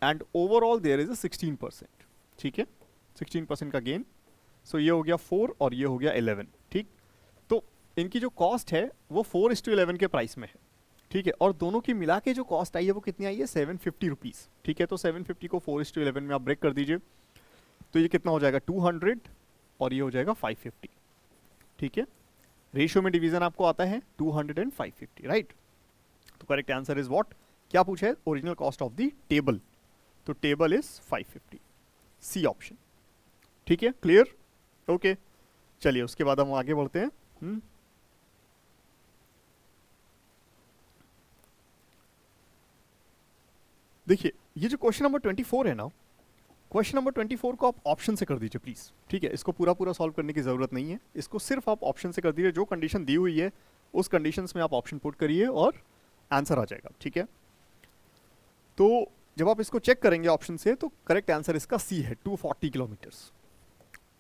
And overall there is 16%। ठीक है, 16% का gain, सो ये हो गया 4 और ये हो गया 11। ठीक, तो इनकी जो कॉस्ट है वो 4:11 के प्राइस में है। ठीक है, और दोनों की मिला के जो कॉस्ट आई है वो कितनी आई है, 750 रुपीज़। ठीक है, तो 750 को 4:11 में आप ब्रेक कर दीजिए, तो ये कितना हो जाएगा 200 और ये हो जाएगा 550। ठीक है, रेशियो में डिवीजन आपको आता है 200 एंड 550, राइट। तो करेक्ट आंसर इज व्हाट, क्या पूछा है, original cost of the table, तो टेबल इज 550, सी ऑप्शन। ठीक है, क्लियर, ओके। चलिए उसके बाद हम आगे बढ़ते हैं। देखिए ये जो क्वेश्चन नंबर 24 है ना, क्वेश्चन नंबर 24 को आप ऑप्शन से कर दीजिए प्लीज। ठीक है, इसको पूरा पूरा सॉल्व करने की जरूरत नहीं है, इसको सिर्फ आप ऑप्शन से कर दीजिए, जो कंडीशन दी हुई है उस कंडीशंस में आप ऑप्शन पुट करिए और आंसर आ जाएगा। ठीक है, तो जब आप इसको चेक करेंगे ऑप्शन से तो करेक्ट आंसर इसका सी है, 240 किलोमीटर्स।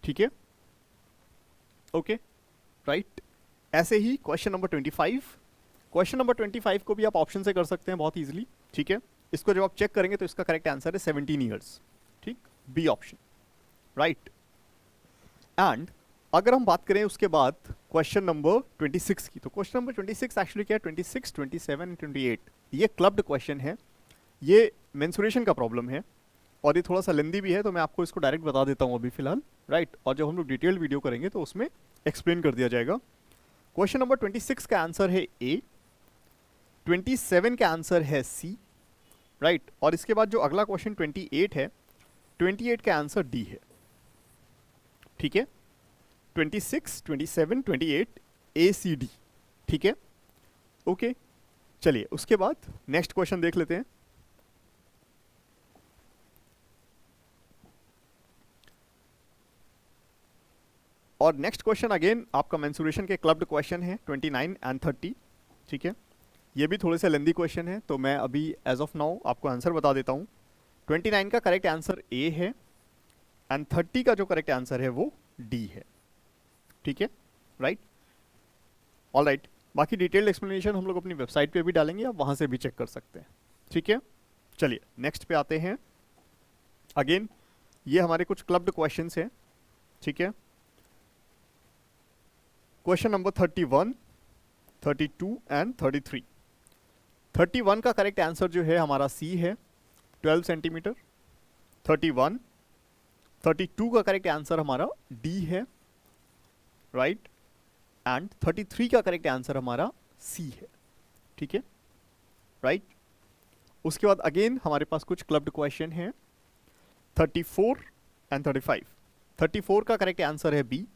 ठीक है, ओके, राइट। ऐसे ही क्वेश्चन नंबर 25, क्वेश्चन नंबर 25 को भी आप ऑप्शन से कर सकते हैं बहुत इजीली। ठीक है, इसको जब आप चेक करेंगे तो इसका करेक्ट आंसर है 17 ईयर्स। ठीक, बी ऑप्शन, राइट। एंड अगर हम बात करें उसके बाद क्वेश्चन नंबर 26 की, तो क्वेश्चन नंबर 26 एक्चुअली क्या है, 26, 27, 28 ये क्लब्ड क्वेश्चन है, ये मेंसुरेशन का प्रॉब्लम है और ये थोड़ा सा लेंदी भी है, तो मैं आपको इसको डायरेक्ट बता देता हूँ अभी फिलहाल, राइट। और जब हम लोग डिटेल्ड वीडियो करेंगे तो उसमें एक्सप्लेन कर दिया जाएगा। क्वेश्चन नंबर 26 का आंसर है ए, 27 का आंसर है सी, राइट। और इसके बाद जो अगला क्वेश्चन 28 है, 28 का आंसर डी है। ठीक है, 26, 27, 28 ए सी डी। ठीक है, ओके। चलिए उसके बाद नेक्स्ट क्वेश्चन देख लेते हैं। और नेक्स्ट क्वेश्चन अगेन आपका मेंसुरेशन के क्लब्ड क्वेश्चन है 29 एंड 30। ठीक है, ये भी थोड़े से लेंदी क्वेश्चन है, तो मैं अभी एज ऑफ नाउ आपको आंसर बता देता हूँ। 29 का करेक्ट आंसर ए है एंड 30 का जो करेक्ट आंसर है वो डी है। ठीक है, राइट, ऑल राइट। बाकी डिटेल्ड एक्सप्लेनेशन हम लोग अपनी वेबसाइट पे भी डालेंगे, आप वहाँ से भी चेक कर सकते हैं। ठीक है, चलिए नेक्स्ट पे आते हैं। अगेन ये हमारे कुछ क्लब्ड क्वेश्चंस हैं। ठीक है, क्वेश्चन नंबर 31, 32 एंड 33। 31 का करेक्ट आंसर जो है हमारा सी है, 12 सेंटीमीटर। 31, 32 का करेक्ट आंसर हमारा डी है, राइट। एंड 33 का करेक्ट आंसर हमारा सी है। ठीक है, राइट। उसके बाद अगेन हमारे पास कुछ क्लब्ड क्वेश्चन है, 34 एंड 35। 34 का करेक्ट आंसर है बी।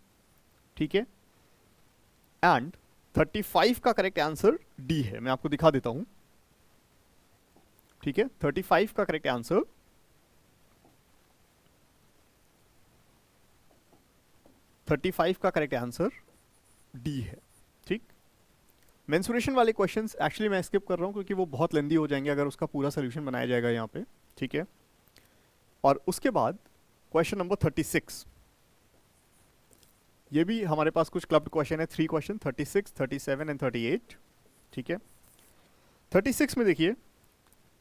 ठीक है, एंड 35 का करेक्ट आंसर डी है, मैं आपको दिखा देता हूं। ठीक है, 35 का करेक्ट आंसर डी है। ठीक, मेंसुरेशन वाले क्वेश्चंस एक्चुअली मैं स्किप कर रहा हूं क्योंकि वो बहुत लेंदी हो जाएंगे अगर उसका पूरा सोल्यूशन बनाया जाएगा यहां पे। ठीक है, और उसके बाद क्वेश्चन नंबर 36, ये भी हमारे पास कुछ क्लब्ड क्वेश्चन है, 3 क्वेश्चन, 36, 37 एंड 38। ठीक है, 36 में देखिए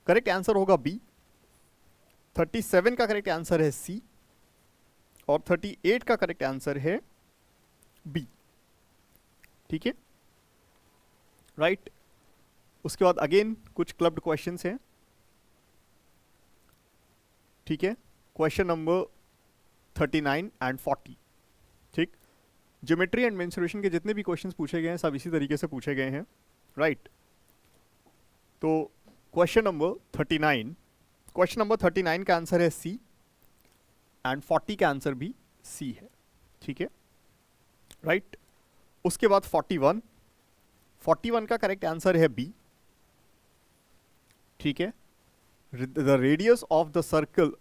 करेक्ट आंसर होगा बी, 37 का करेक्ट आंसर है सी और 38 का करेक्ट आंसर है बी। ठीक है, राइट। उसके बाद अगेन कुछ क्लब्ड क्वेश्चंस हैं। ठीक है, क्वेश्चन नंबर 39 एंड 40। ठीक, ज्योमेट्री एंड मेंसुरेशन के जितने भी क्वेश्चंस पूछे गए हैं सब इसी तरीके से पूछे गए हैं, राइट। तो क्वेश्चन नंबर 39, क्वेश्चन नंबर 39 का आंसर है सी एंड 40 का आंसर भी सी है। ठीक है, राइट। उसके बाद 41, 41 का करेक्ट आंसर है बी। ठीक है, the radius of the circle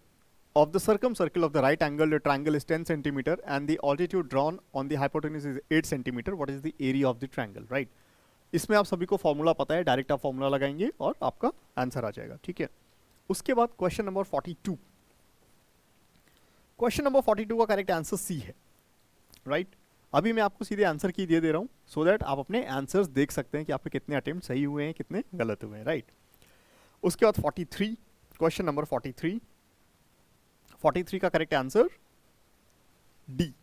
of the circumcircle of the right angle triangle is 10 centimeter and the altitude drawn on the hypotenuse is 8 centimeter. What is the area of the triangle, right? इसमें आप सभी को formula पता है, direct आप formula लगाएंगे और आपका आंसर आ जाएगा। ठीक है, उसके बाद क्वेश्चन नंबर 42, क्वेश्चन नंबर 42 का करेक्ट आंसर सी है, राइट। अभी मैं आपको सीधे आंसर की दे रहा हूं सो दैट आप अपने आंसर्स देख सकते हैं कि आपके कितने अटेम्प्ट सही हुए हैं, कितने गलत हुए हैं, राइट। उसके बाद 43, क्वेश्चन नंबर 43, 43 का करेक्ट आंसर डी।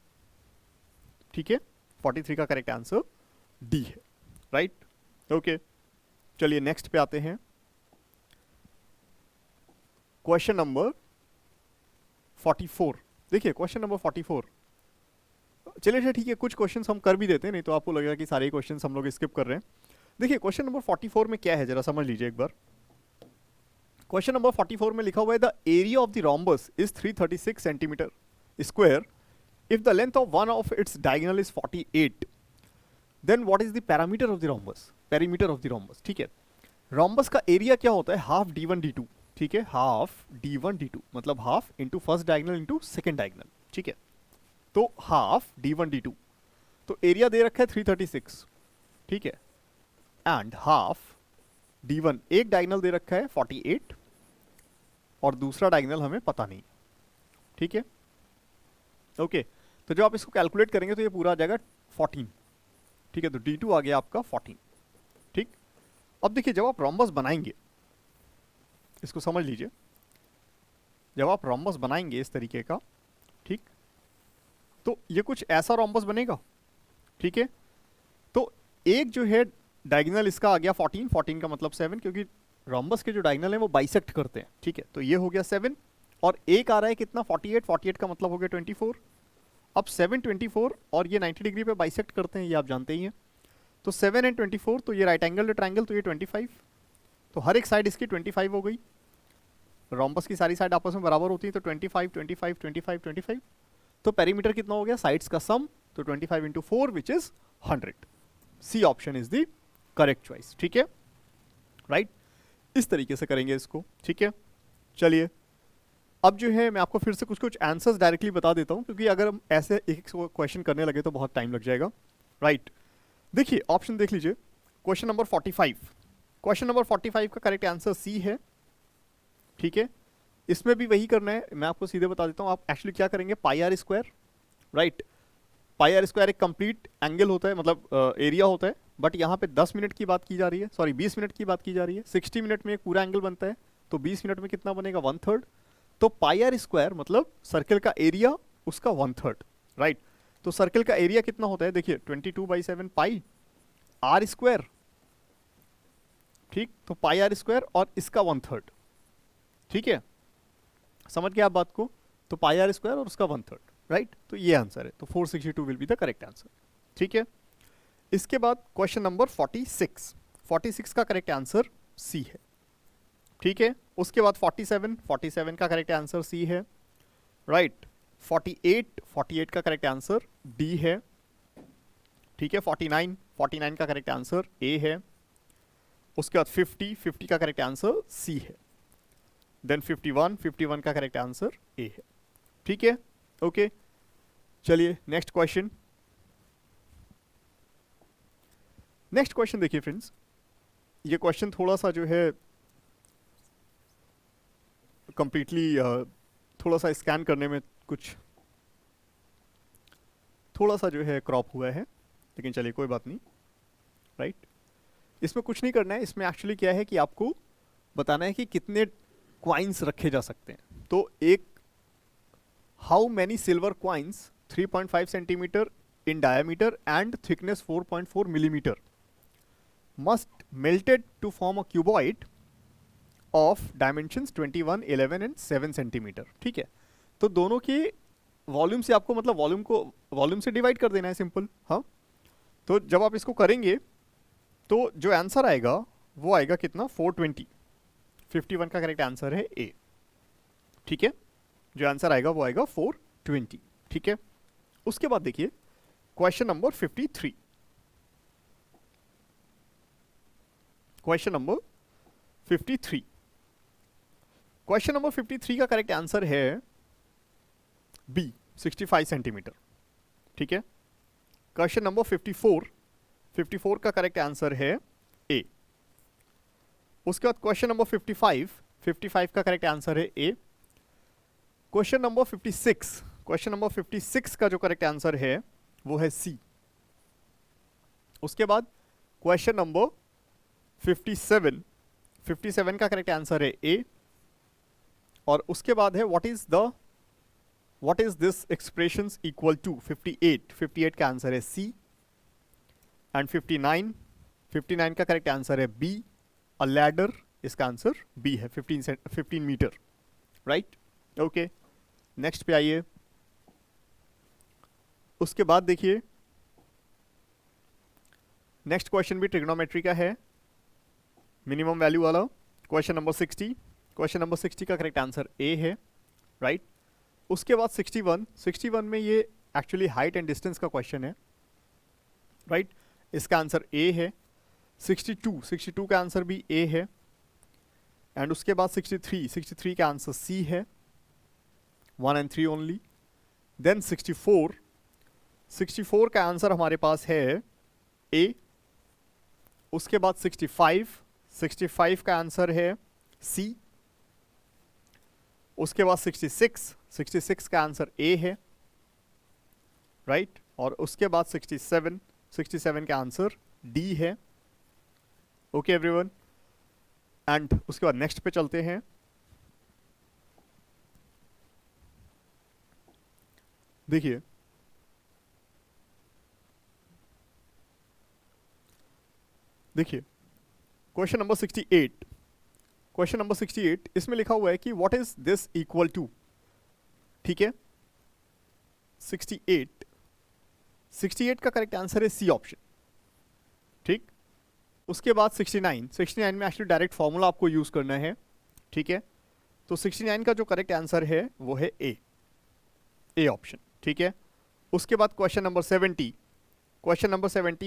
ठीक है, 43 का करेक्ट आंसर डी है, राइट, ओके। चलिए नेक्स्ट पे आते हैं, क्वेश्चन नंबर 44। देखिए क्वेश्चन नंबर 44, चलिए ठीक है, कुछ क्वेश्चंस हम कर भी देते हैं, नहीं तो आपको लगेगा कि सारे क्वेश्चंस हम लोग स्किप कर रहे हैं। देखिए क्वेश्चन नंबर 44 में क्या है जरा समझ लीजिए एक बार। क्वेश्चन नंबर 44 में लिखा हुआ है the area of the rhombus is 336 centimetre square if the length of one of its diagonal is 48, then what is the parameter of the rhombus, perimeter of the rhombus. ठीक है, rhombus का area क्या होता है, half d1 d2। ठीक है, half d1 d2 मतलब half into first diagonal into second diagonal. ठीक है, तो हाफ d1 d2, तो एरिया दे रखा है 336। ठीक है, एंड हाफ d1, एक डायगोनल दे रखा है 48 और दूसरा डायगोनल हमें पता नहीं। ठीक है, ओके, तो जब आप इसको कैलकुलेट करेंगे तो ये पूरा आ जाएगा 14। ठीक है, तो d2 आ गया आपका 14। ठीक, अब देखिए जब आप रोम्बस बनाएंगे, इसको समझ लीजिए, जब आप रोम्बस बनाएंगे इस तरीके का, ठीक, तो ये कुछ ऐसा रोम्बस बनेगा। ठीक है, तो एक जो है डायगोनल इसका आ गया 14, 14 का मतलब 7, क्योंकि रोम्बस के जो डायगोनल है वो बाइसेक्ट करते हैं। ठीक है, तो ये हो गया 7 और एक आ रहा है कितना 48, 48 का मतलब हो गया 24। अब 7 24 और ये 90 डिग्री पे बाइसेक्ट करते हैं, ये आप जानते ही हैं। तो 7 एंड 24, तो ये राइट एंगल ट्रायंगल, तो ये 25, तो हर एक साइड इसकी 25 हो गई। रोम्बस की सारी साइड आपस में बराबर होती है, तो 25 25 25 25, तो पेरीमीटर कितना हो गया, साइड्स का सम, तो 25 into 4 which is 100। C option is the correct choice. ठीक है, राइट, इस तरीके से करेंगे इसको। ठीक है, चलिए अब जो है मैं आपको फिर से कुछ कुछ आंसर्स डायरेक्टली बता देता हूं, क्योंकि अगर हम ऐसे एक एक क्वेश्चन करने लगे तो बहुत टाइम लग जाएगा। राइट, देखिए ऑप्शन देख लीजिए, क्वेश्चन नंबर 45, क्वेश्चन नंबर 45 का करेक्ट आंसर सी है। ठीक है, इसमें भी वही करना है, मैं आपको सीधे बता देता हूं। आप एक्चुअली क्या करेंगे, pi R square, right, pi R square एक कंप्लीट एंगल होता है, मतलब एरिया होता है, बट यहाँ पे 10 मिनट की बात की जा रही है, सॉरी 20 मिनट की बात की जा रही है। 60 मिनट में एक पूरा एंगल बनता है, तो 20 मिनट में कितना बनेगा, 1/3। तो पाई आर स्क्वायर मतलब सर्कल का एरिया उसका 1/3, राइट। तो सर्कल का एरिया कितना होता है, देखिए 22/7 पाई आर स्क्वायर। ठीक, तो पाई आर स्क्वायर और इसका 1/3। ठीक है, समझ गए आप बात को, तो पाई आर स्क्वायर और उसका 1/3, राइट। तो ये आंसर है, तो 462 will be the correct answer. ठीक है, इसके बाद क्वेश्चन नंबर 46, 46 का करेक्ट आंसर सी है। ठीक है, उसके बाद 47, 47 का करेक्ट आंसर सी है, राइट। 48, 48 का करेक्ट आंसर डी है। ठीक है, 49, 49 का करेक्ट आंसर ए है। उसके बाद 50, 50 का करेक्ट आंसर सी है। देन 51, 51 का करेक्ट आंसर ए है। ठीक है, ओके, चलिए नेक्स्ट क्वेश्चन। नेक्स्ट क्वेश्चन देखिए फ्रेंड्स, ये क्वेश्चन थोड़ा सा जो है कंप्लीटली थोड़ा सा स्कैन करने में कुछ थोड़ा सा जो है क्रॉप हुआ है, लेकिन चलिए कोई बात नहीं, राइट। इसमें कुछ नहीं करना है, इसमें एक्चुअली क्या है कि आपको बताना है कि कितने क्वाइंस रखे जा सकते हैं। तो एक, how many silver coins 3.5 centimetre in diameter and thickness 4.4 millimeter must melted to form a cuboid of dimensions 21, 11 and 7 centimeter। ठीक है, तो दोनों के वॉल्यूम से आपको मतलब वॉल्यूम को वॉल्यूम से डिवाइड कर देना है, सिंपल। हाँ, तो जब आप इसको करेंगे तो जो आंसर आएगा वो आएगा कितना, 420। 51 का करेक्ट आंसर है ए। ठीक है, जो आंसर आएगा वो आएगा 420। ठीक है, उसके बाद देखिए question number 53, question number 53, question number 53 का करेक्ट आंसर है बी, 65 सेंटीमीटर। ठीक है, क्वेश्चन नंबर 54, 54 का करेक्ट आंसर है ए। उसके बाद क्वेश्चन नंबर 55, 55 का करेक्ट आंसर है ए। क्वेश्चन नंबर 56, क्वेश्चन नंबर 56 का जो करेक्ट आंसर है वो है सी। उसके बाद क्वेश्चन नंबर 57, 57 का करेक्ट आंसर है ए। और उसके बाद है what is this expressions equal to 58, 58 का आंसर है सी। एंड 59, 59 का करेक्ट आंसर है बी। अ लैडर, इसका आंसर बी है, 15 मीटर, राइट। ओके, नेक्स्ट पे आइए। उसके बाद देखिए नेक्स्ट क्वेश्चन भी ट्रिग्नोमेट्री का है, मिनिमम वैल्यू वाला, क्वेश्चन नंबर 60। क्वेश्चन नंबर 60 का करेक्ट आंसर ए है, राइट। उसके बाद 61 में ये एक्चुअली हाइट एंड डिस्टेंस का क्वेश्चन है, राइट। इसका आंसर ए है। 62 का आंसर भी ए है। एंड उसके बाद 63 का आंसर सी है, 1 and 3 ओनली। देन 64 का आंसर हमारे पास है ए। उसके बाद 65 का आंसर है सी। उसके बाद 66 का आंसर ए है, राइट। और उसके बाद 67 का आंसर डी है। ओके एवरीवन, एंड उसके बाद नेक्स्ट पे चलते हैं। देखिए क्वेश्चन नंबर 68, इसमें लिखा हुआ है कि what is this equal to, ठीक है। 68 का करेक्ट आंसर है सी ऑप्शन, ठीक। उसके बाद 69 में एक्चुअली डायरेक्ट फॉर्मूला आपको यूज करना है, ठीक है। तो 69 का जो करेक्ट आंसर है वो है ए ऑप्शन, ठीक है। उसके बाद क्वेश्चन नंबर 70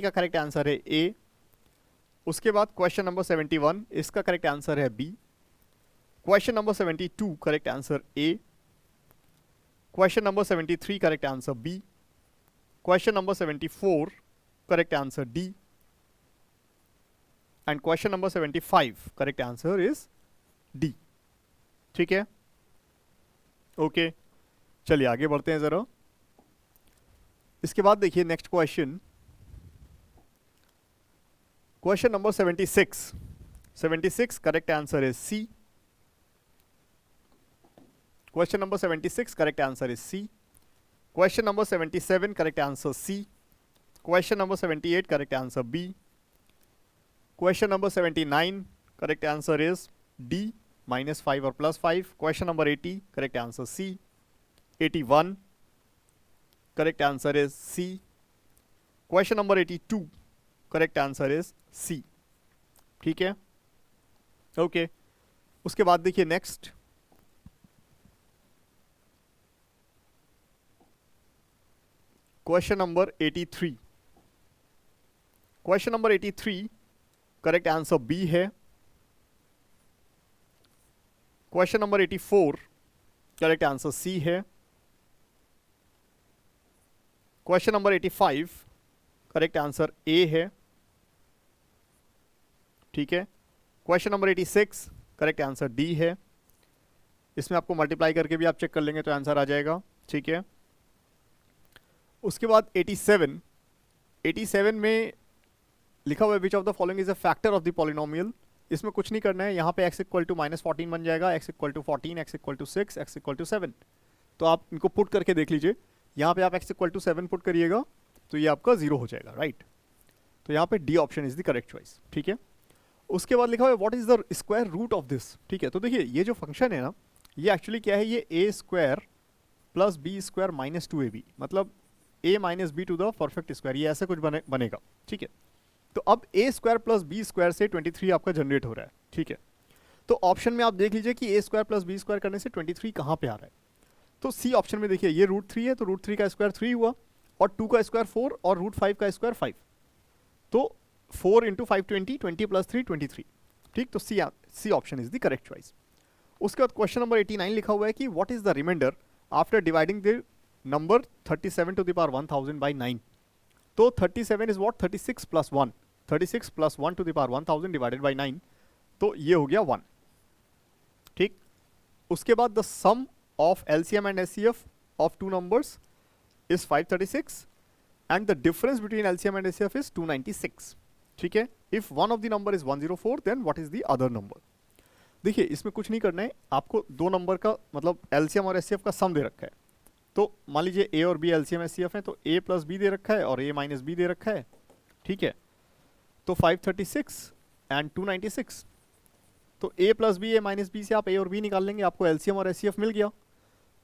का करेक्ट आंसर है ए। उसके बाद क्वेश्चन नंबर 71, इसका करेक्ट आंसर है B. Question number 72 correct answer A. Question number 73 correct answer B. Question number 74 correct answer D. And question number 75 correct answer is D, ठीक है। Okay, चलिए आगे बढ़ते हैं जरा। इसके बाद देखिए next question number 76 correct answer is C. Question number 76 correct answer is C. Question number 77 correct answer C. Question number 78 correct answer B. Question number 79 correct answer is D, -5 और +5। Question number 80 correct answer C. 81 correct answer is C. Question number 82 correct answer is C, ठीक है। Okay, उसके बाद देखिए next question number 83। Question number 83 correct answer B है। Question number 84 correct answer C है। Question number 85 correct answer A है, ठीक है। Question number 86 correct answer D है। इसमें आपको मल्टीप्लाई करके भी आप चेक कर लेंगे तो आंसर आ जाएगा, ठीक है। उसके बाद 87 में लिखा हुआ है which of the following is a factor of the polynomial. इसमें कुछ नहीं करना है, यहाँ पे x इक्वल टू -14 बन जाएगा, x equal to 14, x equal to 6, x equal to 7। तो आप इनको पुट करके देख लीजिए। यहाँ पे आप x इक्वल टू 7 पुट करिएगा तो ये आपका 0 हो जाएगा, राइट। तो यहाँ पे D option is the correct choice, ठीक है। उसके बाद लिखा हुआ है what is the square root of this, ठीक है। तो देखिए ये जो फंक्शन है ना, ये एक्चुअली क्या है, ये a² + b² - 2ab, मतलब a - b to the perfect square, ये ऐसे कुछ बनेगा, ठीक है। तो अब a² + b² से 23 आपका जनरेट हो रहा है, ठीक है। तो ऑप्शन में आप देख लीजिए कि a² + b² करने से 23 कहाँ पे आ रहा है। तो सी ऑप्शन में देखिए ये √3 है, तो √3 का स्क्वायर 3 हुआ, और 2 का स्क्वायर 4, और √5 का स्क्वायर 5। तो 4 × 5 20, 20 + 3 23, ठीक। तो C option is the correct choice. उसके बाद क्वेश्चन नंबर 89 लिखा हुआ है कि what is the reminder after dividing the number 37 to the power 1000 by 9। तो 37 is what, 36 + 1, 36 + 1 to the power 1000 divided by 9, तो ये हो गया 1, ठीक। उसके बाद the sum of LCM and SCF of two numbers is 536 and the difference between LCM and SCF is 296, ठीक है। If one of the number is 104 then what is the other number. देखिए इसमें कुछ नहीं करना है, आपको दो नंबर का मतलब LCM और SCF का सम दे रखा है। तो मान लीजिए A और B LCM SCF है, तो A + B दे रखा है और A - B दे रखा है, ठीक है। तो 536 एंड 296, तो a plus B, a minus B से आप a और b निकाल लेंगे, आपको एलसीएम और एचसीएफ मिल गया।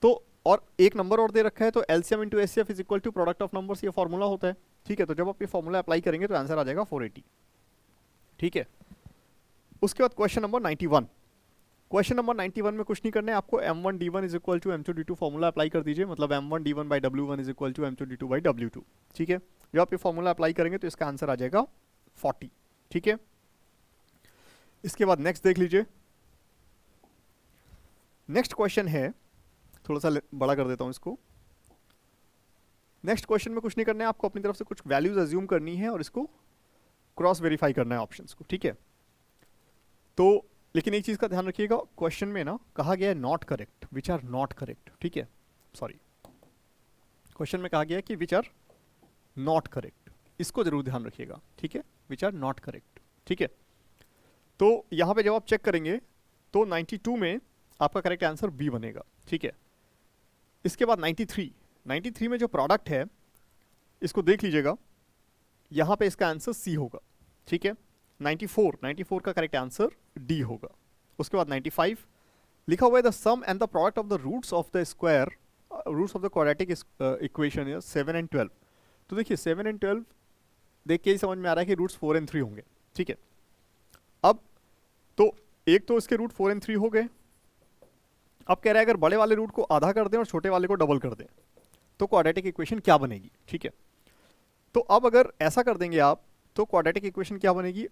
तो और एक नंबर और दे रखा है, तो LCM into HCF is equal to product of numbers, ये फॉर्मूला होता है। ठीक है, तो जब आप ये फॉर्मूला अप्लाई करेंगे तो आंसर आ जाएगा 480। ठीक है, उसके बाद क्वेश्चन नंबर 91। क्वेश्चन नंबर 91 में कुछ नहीं करना है आपको, m1 d1 is equal to m2 d2 formula apply कर दीजिए, मतलब m1 d1 by w1 is equal to m2 d2 by w2। ठीक है, जब आप ये फॉर्मूला अप्लाई करेंगे तो इसका आंसर आ जाएगा 40। ठीक है, इसके बाद नेक्स्ट देख लीजिए। नेक्स्ट क्वेश्चन है, थोड़ा सा बड़ा कर देता हूं इसको। नेक्स्ट क्वेश्चन में कुछ नहीं करना है आपको, अपनी तरफ से कुछ वैल्यूज अज्यूम करनी है और इसको क्रॉस वेरीफाई करना है ऑप्शंस को। ठीक है, तो लेकिन एक चीज का ध्यान रखिएगा, क्वेश्चन में ना कहा गया है not correct, which are not correct. ठीक है, सॉरी, क्वेश्चन में कहा गया है कि विच आर नॉट करेक्ट, इसको जरूर ध्यान रखिएगा। ठीक है, विच आर नॉट करेक्ट। ठीक है, तो यहां पे जब आप चेक करेंगे तो 92 में आपका करेक्ट आंसर बी बनेगा। ठीक है, इसके बाद 93 में जो प्रोडक्ट है इसको देख लीजिएगा, यहां पे इसका आंसर सी होगा। ठीक है, 94 का करेक्ट आंसर डी होगा। उसके बाद 95 लिखा हुआ है the sum and the product of the roots of the square, roots of the quadratic equation है 7 एंड 12। तो देखिए 7 एंड 12 देख के ही समझ में आ रहा है कि रूट्स 4 एंड 3 होंगे। ठीक है, अब तो एक तो इसके रूट 4 एंड 3 हो गए। अब कह रहा है अगर बड़े वाले रूट को आधा कर दें और छोटे वाले को डबल कर दें तो क्वाड्रेटिक इक्वेशन क्या बनेगी। ठीक है, तो अब अगर ऐसा कर देंगे आप तो क्वाड्रेटिक इक्वेशन क्या बनेगी,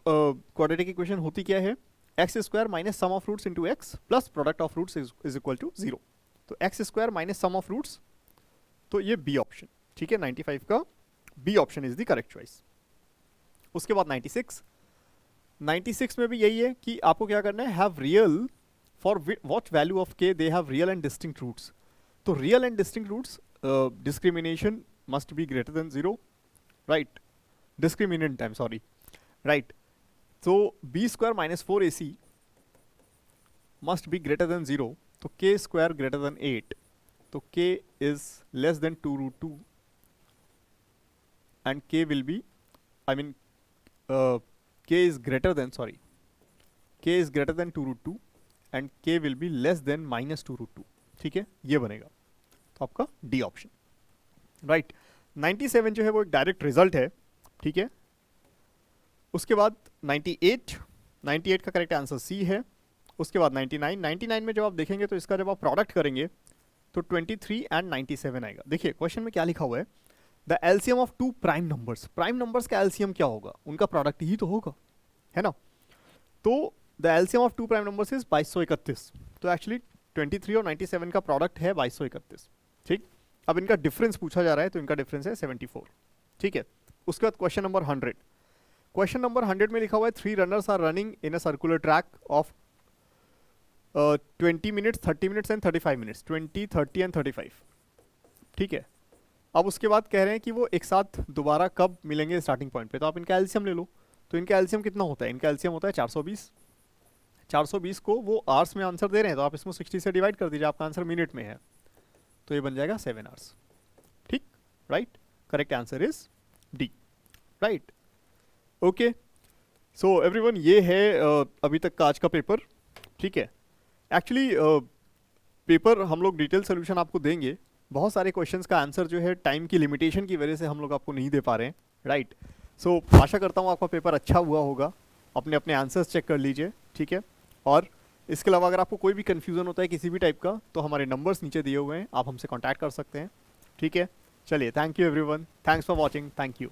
क्वाड्रेटिक इक्वेशन होती क्या है, X square minus sum of roots into X plus product of roots is equal to 0। तो X square minus sum of roots, तो ये बी ऑप्शन। ठीक है, 95 का B option is the correct choice. उसके बाद 96 में भी यही है कि आपको क्या करना है, have real for what value of K they have real and distinct roots. तो real and distinct roots, discrimination must be greater than 0, right, discriminant I am sorry, right. तो B square minus 4ac must be greater than 0, तो K square greater than 8, तो k is less than 2 root 2 and k will be, I mean k is greater than, sorry, k is greater than 2 root 2 and k will be less than minus 2 root 2। ठीक है, ये बनेगा, तो आपका D option, right. 97 जो है वो एक डायरेक्ट रिजल्ट है। ठीक है, उसके बाद 98 का करेक्ट आंसर सी है। उसके बाद 99 में जब आप देखेंगे तो इसका जब आप प्रोडक्ट करेंगे तो 23 एंड 97 आएगा। देखिए क्वेश्चन में क्या लिखा हुआ है, the LCM of two prime numbers. Prime numbers का एलसीएम क्या होगा, उनका प्रोडक्ट ही तो होगा, है ना। तो the LCM of two prime numbers is 2231। तो एक्चुअली 23 और 97 का प्रोडक्ट है 2231। ठीक, अब इनका डिफरेंस पूछा जा रहा है तो इनका डिफरेंस है 74। ठीक है, उसके बाद क्वेश्चन नंबर 100। क्वेश्चन नंबर 100 में लिखा हुआ है 3 runners are running in a circular track of 20 minutes, 30 minutes and 35 minutes, 20, 30 and 35। ठीक है, अब उसके बाद कह रहे हैं कि वो एक साथ दोबारा कब मिलेंगे स्टार्टिंग पॉइंट पे, तो आप इनका एलसीएम ले लो। तो इनका एलसीएम कितना होता है, इनका एलसीएम होता है 420। 420 को वो आवर्स में आंसर दे रहे हैं तो आप इसमें 60 से डिवाइड कर दीजिए, आपका आंसर मिनट में है, तो ये बन जाएगा 7 आवर्स। ठीक, right, correct answer is D, right. Okay, so everyone, ये है अभी तक का आज का पेपर। ठीक है, एक्चुअली पेपर हम लोग डिटेल सोल्यूशन आपको देंगे, बहुत सारे क्वेश्चंस का आंसर जो है टाइम की लिमिटेशन की वजह से हम लोग आपको नहीं दे पा रहे हैं, राइट। सो आशा करता हूँ आपका पेपर अच्छा हुआ होगा, अपने अपने आंसर्स चेक कर लीजिए। ठीक है, और इसके अलावा अगर आपको कोई भी कन्फ्यूज़न होता है किसी भी टाइप का तो हमारे नंबर्स नीचे दिए हुए हैं, आप हमसे कॉन्टैक्ट कर सकते हैं। ठीक है, चलिए, thank you everyone, thanks for watching, thank you.